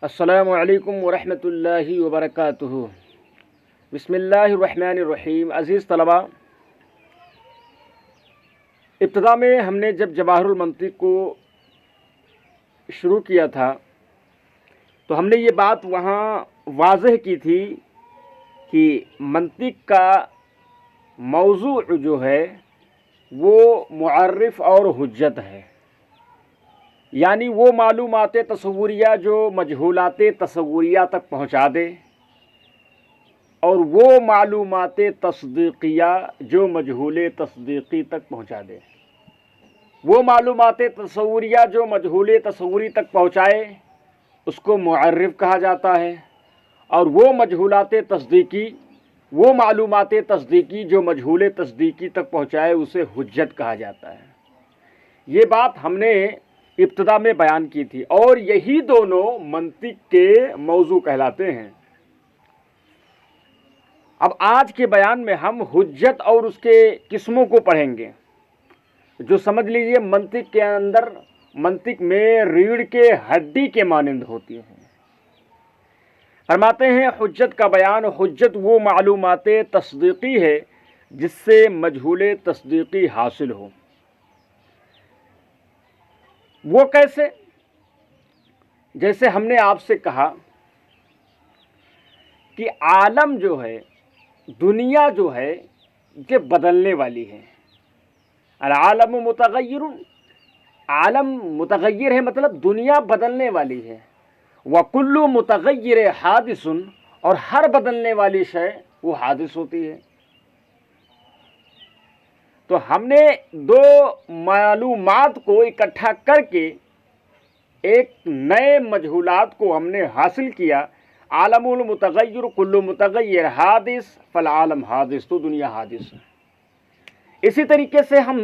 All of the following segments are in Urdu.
السلام علیکم ورحمۃ اللہ وبرکاتہ۔ بسم اللہ الرحمن الرحیم۔ عزیز طلباء، ابتدا میں ہم نے جب جواہر المنطق کو شروع کیا تھا تو ہم نے یہ بات وہاں واضح کی تھی کہ منطق کا موضوع جو ہے وہ معرف اور حجت ہے، یعنی وہ معلومات تصوریہ جو مجہولات تصوریہ تک پہنچا دے، اور وہ معلومات تصدیقیہ جو مجہول تصدیقی تک پہنچا دے۔ وہ معلومات تصوریہ جو مجہول تصوری تک پہنچائے اس کو معرف کہا جاتا ہے، اور وہ مجہولات تصدیقی، وہ معلومات تصدیقی جو مجہول تصدیقی تک پہنچائے اسے حجت کہا جاتا ہے۔ یہ بات ہم نے ابتدا میں بیان کی تھی، اور یہی دونوں منطق کے موضوع کہلاتے ہیں۔ اب آج کے بیان میں ہم حجت اور اس کے قسموں کو پڑھیں گے، جو سمجھ لیجئے منطق کے اندر، منطق میں ریڑھ کے ہڈی کے مانند ہوتی ہیں۔ فرماتے ہیں حجت کا بیان، حجت وہ معلومات تصدیقی ہے جس سے مجہول تصدیقی حاصل ہو۔ وہ کیسے؟ جیسے ہم نے آپ سے کہا کہ عالم جو ہے، دنیا جو ہے، یہ بدلنے والی ہے۔ العالم متغیر، عالم متغیر ہے، مطلب دنیا بدلنے والی ہے۔ وکل متغیر حادث، اور ہر بدلنے والی شے وہ حادث ہوتی ہے۔ تو ہم نے دو معلومات کو اکٹھا کر کے ایک نئے مجہولات کو ہم نے حاصل کیا۔ عالم المتغیر، کل متغیر حادث، فالعالم حادث، تو دنیا حادث ہے۔ اسی طریقے سے ہم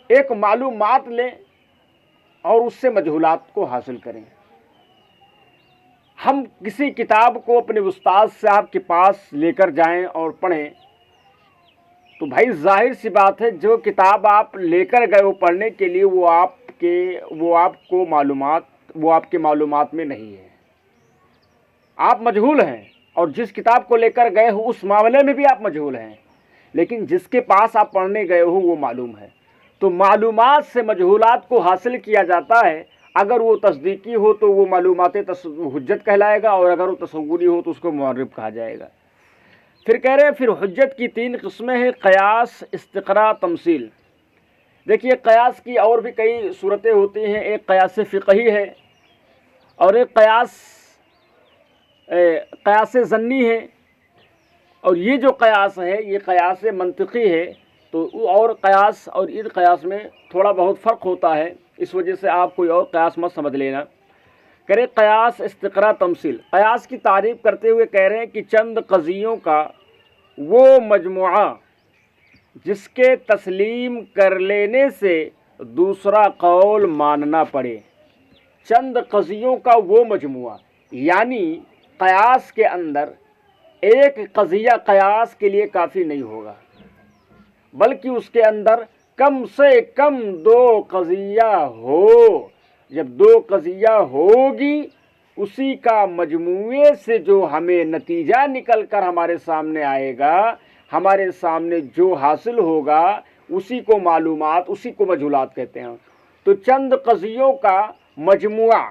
ایک معلومات لیں اور اس سے مجہولات کو حاصل کریں۔ ہم کسی کتاب کو اپنے استاد صاحب کے پاس لے کر جائیں اور پڑھیں، تو بھائی ظاہر سی بات ہے جو کتاب آپ لے کر گئے ہو پڑھنے کے لیے وہ آپ کے معلومات میں نہیں ہے، آپ مجہول ہیں، اور جس کتاب کو لے کر گئے ہو اس معاملے میں بھی آپ مجہول ہیں، لیکن جس کے پاس آپ پڑھنے گئے ہو وہ معلوم ہے۔ تو معلومات سے مجہولات کو حاصل کیا جاتا ہے۔ اگر وہ تصدیقی ہو تو وہ معلومات حجت کہلائے گا، اور اگر وہ تصوری ہو تو اس کو معرف کہا جائے گا۔ پھر کہہ رہے ہیں پھر حجت کی تین قسمیں ہیں: قیاس، استقراء، تمثیل۔ دیکھیے قیاس کی اور بھی کئی صورتیں ہوتی ہیں۔ ایک قیاس فقہی ہے، اور ایک قیاس ظنی ہے، اور یہ جو قیاس ہے یہ قیاس منطقی ہے۔ تو اور قیاس اور ان قیاس میں تھوڑا بہت فرق ہوتا ہے، اس وجہ سے آپ کوئی اور قیاس مت سمجھ لینا۔ کہہ رہے قیاس، استقراء، تمثیل۔ قیاس کی تعریف کرتے ہوئے کہہ رہے ہیں کہ چند قضیوں کا وہ مجموعہ جس کے تسلیم کر لینے سے دوسرا قول ماننا پڑے۔ چند قضیوں کا وہ مجموعہ، یعنی قیاس کے اندر ایک قضیہ قیاس کے لیے کافی نہیں ہوگا، بلکہ اس کے اندر کم سے کم دو قضیہ ہو۔ جب دو قضیہ ہوگی، اسی کا مجموعے سے جو ہمیں نتیجہ نکل کر ہمارے سامنے آئے گا، ہمارے سامنے جو حاصل ہوگا، اسی کو معلومات، اسی کو مجہولات کہتے ہیں۔ تو چند قضیوں کا مجموعہ،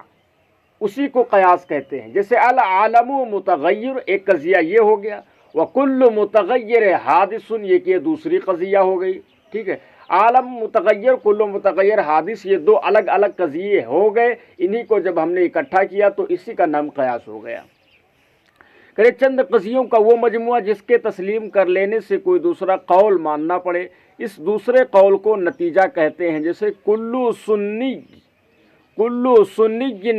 اسی کو قیاس کہتے ہیں۔ جیسے العالم متغیر، ایک قضیہ یہ ہو گیا، وکل متغیر حادث، یہ دوسری قضیہ ہو گئی، ٹھیک ہے۔ عالم متغیر، کل متغیر حادث، یہ دو الگ الگ قضیے ہو گئے۔ انہی کو جب ہم نے اکٹھا کیا تو اسی کا نام قیاس ہو گیا۔ کہ چند قضیوں کا وہ مجموعہ جس کے تسلیم کر لینے سے کوئی دوسرا قول ماننا پڑے، اس دوسرے قول کو نتیجہ کہتے ہیں۔ جیسے کل سنی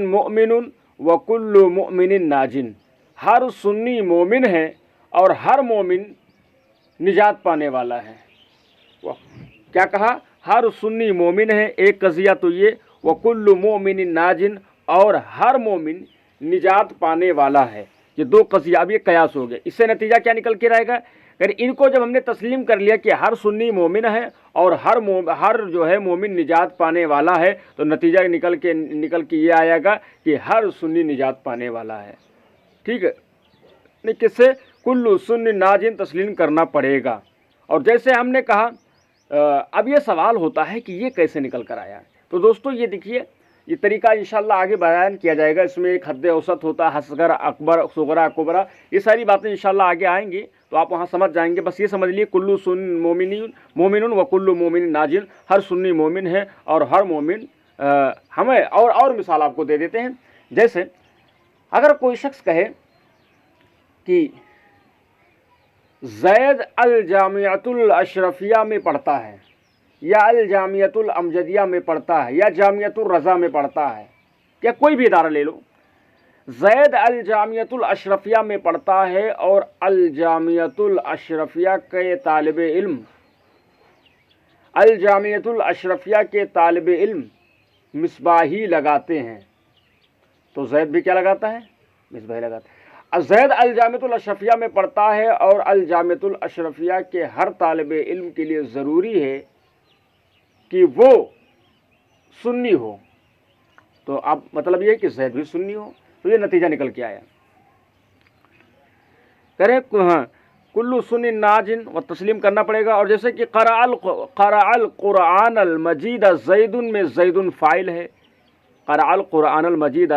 مؤمن و کل مؤمن ناجن، ہر سنی مومن ہے اور ہر مومن نجات پانے والا ہے۔ کیا کہا؟ ہر سنی مومن ہے، ایک قضیہ تو یہ، وکل مؤمن ناجن، اور ہر مومن نجات پانے والا ہے۔ یہ دو قضیہ، اب یہ قیاس ہو گئے۔ اس سے نتیجہ کیا نکل کے رہے گا؟ پھر ان کو جب ہم نے تسلیم کر لیا کہ ہر سنی مومن ہے اور ہر جو ہے مومن نجات پانے والا ہے، تو نتیجہ نکل کے یہ آئے گا کہ ہر سنی نجات پانے والا ہے، ٹھیک ہے، نہیں کس سے؟ کل سنی ناجن تسلیم کرنا پڑے گا۔ اور جیسے ہم نے کہا اب یہ سوال ہوتا ہے کہ یہ کیسے نکل کر آیا؟ تو دوستو یہ دیکھیے، یہ طریقہ انشاءاللہ آگے بیان کیا جائے گا، اس میں ایک حد اوسط ہوتا ہے، حصغر، اکبر، صغرا، کبرا، یہ ساری باتیں انشاءاللہ آگے آئیں گی تو آپ وہاں سمجھ جائیں گے۔ بس یہ سمجھ لیے کلو سن مومن و کلو مومن ناجن، ہر سنی مومن ہے اور ہر مومن ہمیں اور مثال آپ کو دے دیتے ہیں۔ جیسے اگر کوئی شخص کہے کہ زید الجامعۃ الاشرفیہ میں پڑھتا ہے، یا الجامعۃ الامجدیہ میں پڑھتا ہے، یا جامعۃ الرضا میں پڑھتا ہے، یا کوئی بھی ادارہ لے لو، زید الجامعۃ الاشرفیہ میں پڑھتا ہے اور الجامعۃ الاشرفیہ کے طالب علم، الجامعۃ الاشرفیہ کے طالب علم مصباحی لگاتے ہیں، تو زید بھی کیا لگاتا ہے؟ مصباحی لگاتا ہے۔ زید الجامعۃ الاشرفیہ میں پڑھتا ہے اور الجامعۃ الاشرفیہ کے ہر طالب علم کے لیے ضروری ہے کہ وہ سنی ہو، تو اب مطلب یہ ہے کہ زید بھی سنی ہو، تو یہ نتیجہ نکل کے آیا۔ کرے کلو سنی ناجن و تسلیم کرنا پڑے گا۔ اور جیسے کہ قرأ القرآن المجید زید میں زید فاعل ہے، قرأ القرآن المجید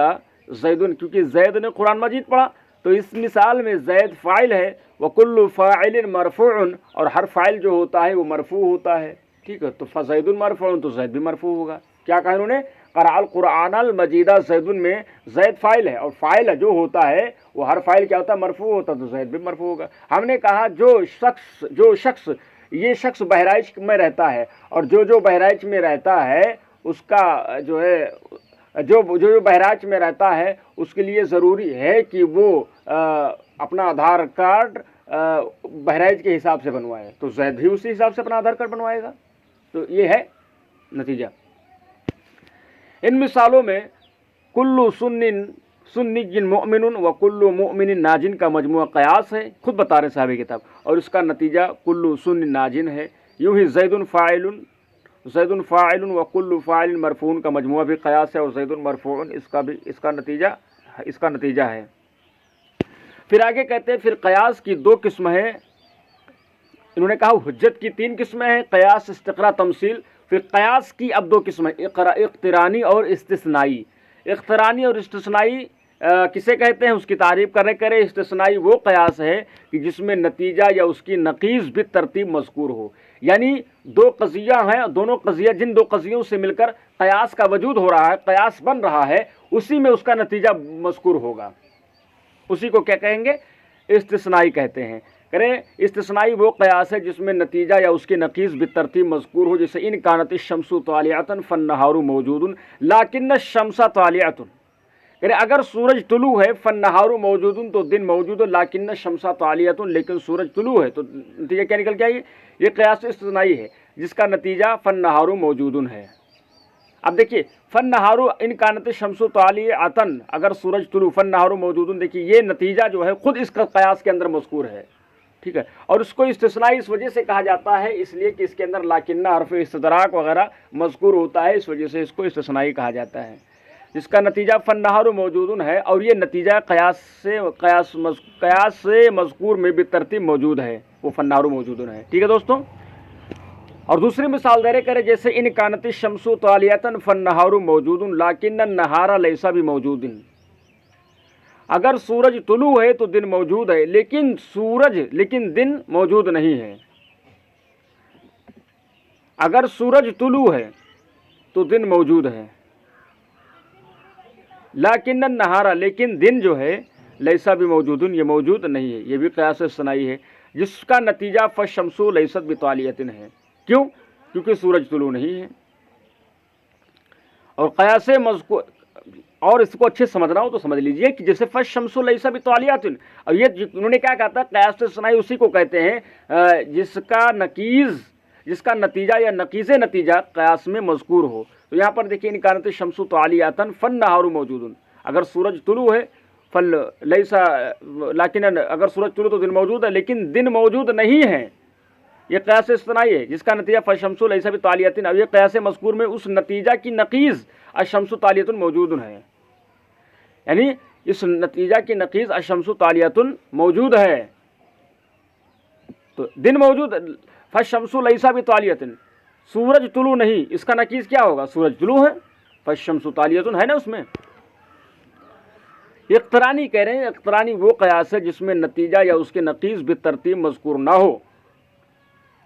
زید، کیونکہ زید نے قرآن مجید پڑھا تو اس مثال میں زید فاعل ہے، وکل فاعل مرفوع، اور ہر فاعل جو ہوتا ہے وہ مرفوع ہوتا ہے، ٹھیک ہے، تو فزید مرفوع، تو زید بھی مرفوع ہوگا۔ کیا کہا انہوں نے؟ قرأ القرآن المجید زید میں زید فاعل ہے، اور فاعل جو ہوتا ہے وہ ہر فاعل کیا ہوتا ہے؟ مرفوع ہوتا ہے، تو زید بھی مرفوع ہوگا۔ ہم نے کہا جو شخص یہ شخص بہرائچ میں رہتا ہے، اور جو بہرائچ میں رہتا ہے اس کا جو ہے جو بہرائچ میں رہتا ہے اس کے لیے ضروری ہے کہ وہ اپنا آدھار کارڈ بہرائچ کے حساب سے بنوائے، تو زید بھی اسی حساب سے اپنا آدھار کارڈ بنوائے گا۔ تو یہ ہے نتیجہ۔ ان مثالوں میں کلو سنی مؤمن و کلو مؤمن ناجن کا مجموعہ قیاس ہے، خود بتا رہے صاحب کتاب، اور اس کا نتیجہ کلو سنی ناجن ہے۔ یوں ہی زید فاعل و کلو فاعل مرفوع کا مجموعہ بھی قیاس ہے، اور زید مرفوع اس کا نتیجہ ہے۔ پھر آگے کہتے ہیں پھر قیاس کی دو قسم ہیں، انہوں نے کہا حجت کی تین قسمیں ہیں، قیاس، استقراء، تمثیل۔ پھر قیاس کی اب دو قسمیں، اقترانی اور استثنائی۔ اقترانی اور استثنائی کسے کہتے ہیں؟ اس کی تعریف کرے۔ استثنائی وہ قیاس ہے کہ جس میں نتیجہ یا اس کی نقیض بالترتیب مذکور ہو، یعنی دو قضیہ ہیں، دونوں قضیہ جن دو قضیوں سے مل کر قیاس کا وجود ہو رہا ہے، قیاس بن رہا ہے، اسی میں اس کا نتیجہ مذکور ہوگا، اسی کو کیا کہیں گے؟ استثنائی کہتے ہیں۔ استثنائی وہ قیاس ہے جس میں نتیجہ یا اس کی نقیض بالترتیب مذکور ہو، جیسے ان کانت الشمس طالعۃ فالنہار موجود لیکن الشمس طالعۃ۔ اگر سورج طلوع ہے فالنہار موجود تو دن موجود ہے، لیکن الشمس طالعۃ، لیکن سورج طلوع ہے، تو نتیجہ کیا نکل کے آئیے؟ یہ قیاس استثنائی ہے جس کا نتیجہ فالنہار موجود ہے۔ اب دیکھیے فالنہار ان کانت الشمس طالعۃ، اگر سورج طلوع، فالنہار موجود، دیکھیے یہ نتیجہ جو ہے خود اس کا قیاس کے اندر مذکور ہے، ٹھیک ہے، اور اس کو استثنائی اس وجہ سے کہا جاتا ہے اس لیے کہ اس کے اندر لاکنہ، حرف استدراک وغیرہ مذکور ہوتا ہے، اس وجہ سے اس کو استثنائی کہا جاتا ہے، جس کا نتیجہ فالنہار موجود ہے، اور یہ نتیجہ قیاس سے مذکور میں بالترتیب موجود ہے، وہ فالنہار موجود ہے، ٹھیک ہے دوستوں۔ اور دوسری مثال دے رہے جیسے ان کانت الشمس طالعۃ فالنہار موجود لیکن النہار لیس بموجود، اگر سورج طلوع ہے تو دن موجود ہے، لیکن دن موجود نہیں ہے۔ اگر سورج طلوع ہے تو دن موجود ہے، لیکن النہار، لیکن دن جو ہے لیسا بموجود، یہ موجود نہیں ہے، یہ بھی قیاس استثنائی ہے، جس کا نتیجہ فالشمس لیست بطالعۃ ہے۔ کیوں؟ کیونکہ سورج طلوع نہیں ہے۔ اور قیاس مذکور، اور اس کو اچھے سمجھنا ہو تو سمجھ لیجئے کہ جیسے فالشمس لیس بطالعۃ، اور یہ انہوں نے کیا کہا تھا؟ قیاس استثنائی اسی کو کہتے ہیں جس کا نتیجہ یا نقیض نتیجہ قیاس میں مذکور ہو۔ تو یہاں پر دیکھیے ان کانت الشمس طالعۃ فالنہار موجود، اگر سورج طلوع ہے فل لیسا لیکن اگر سورج طلوع تو دن موجود ہے، لیکن دن موجود نہیں ہے، یہ قیاس استثنائی ہے جس کا نتیجہ فالشمس لیس بطالیۃ، اب یہ قیاس مذکور میں اس نتیجہ کی نقیض الشمس طالیۃ موجود ہے، یعنی اس نتیجہ کی نقیض الشمس طالیۃ موجود ہے، تو دن موجود، فالشمس لیس بطالیۃ، سورج طلوع نہیں، اس کا نقیض کیا ہوگا؟ سورج طلوع ہے، فالشمس طالیۃ ہے نا اس میں۔ اقترانی کہہ رہے ہیں، اقترانی وہ قیاس ہے جس میں نتیجہ یا اس کے نقیض بالترتیب مذکور نہ ہو،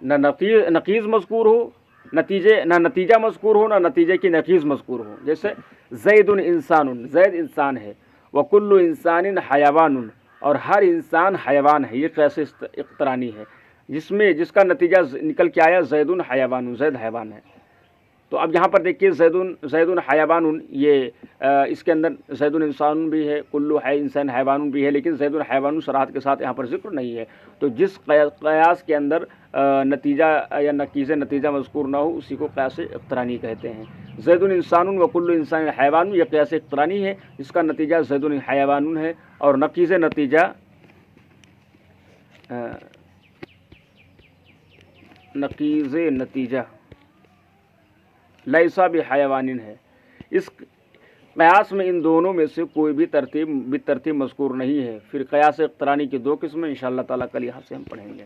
نہ نقیض مذکور ہو، نہ نتیجہ مذکور ہو، نہ نتیجے کی نقیض مذکور ہو۔ جیسے زید انسان، زید انسان ہے، وکل انسان حیوان، اور ہر انسان حیوان ہے، یہ قیاس اقترانی ہے جس کا نتیجہ نکل کے آیا زید حیوان، زید حیوان ہے۔ تو اب یہاں پر دیکھیے زید حیوان، یہ اس کے اندر زید انسان بھی ہے، کلو ہے انسان حیوان بھی ہے، لیکن زید حیوان صراحت کے ساتھ یہاں پر ذکر نہیں ہے۔ تو جس قیاس کے اندر نتیجہ یا نقیض نتیجہ مذکور نہ ہو اسی کو قیاس اقترانی کہتے ہیں۔ زید انسان و کلو انسان حیوان، یہ قیاس اقترانی ہے جس کا نتیجہ زید حیوان ہے، اور نقیض نتیجہ لیسا بحیوان ہے۔ اس قیاس میں ان دونوں میں سے کوئی بھی ترتیب مذکور نہیں ہے۔ پھر قیاس اقترانی کی دو قسمیں انشاءاللہ تعالیٰ کل یہاں سے ہم پڑھیں گے۔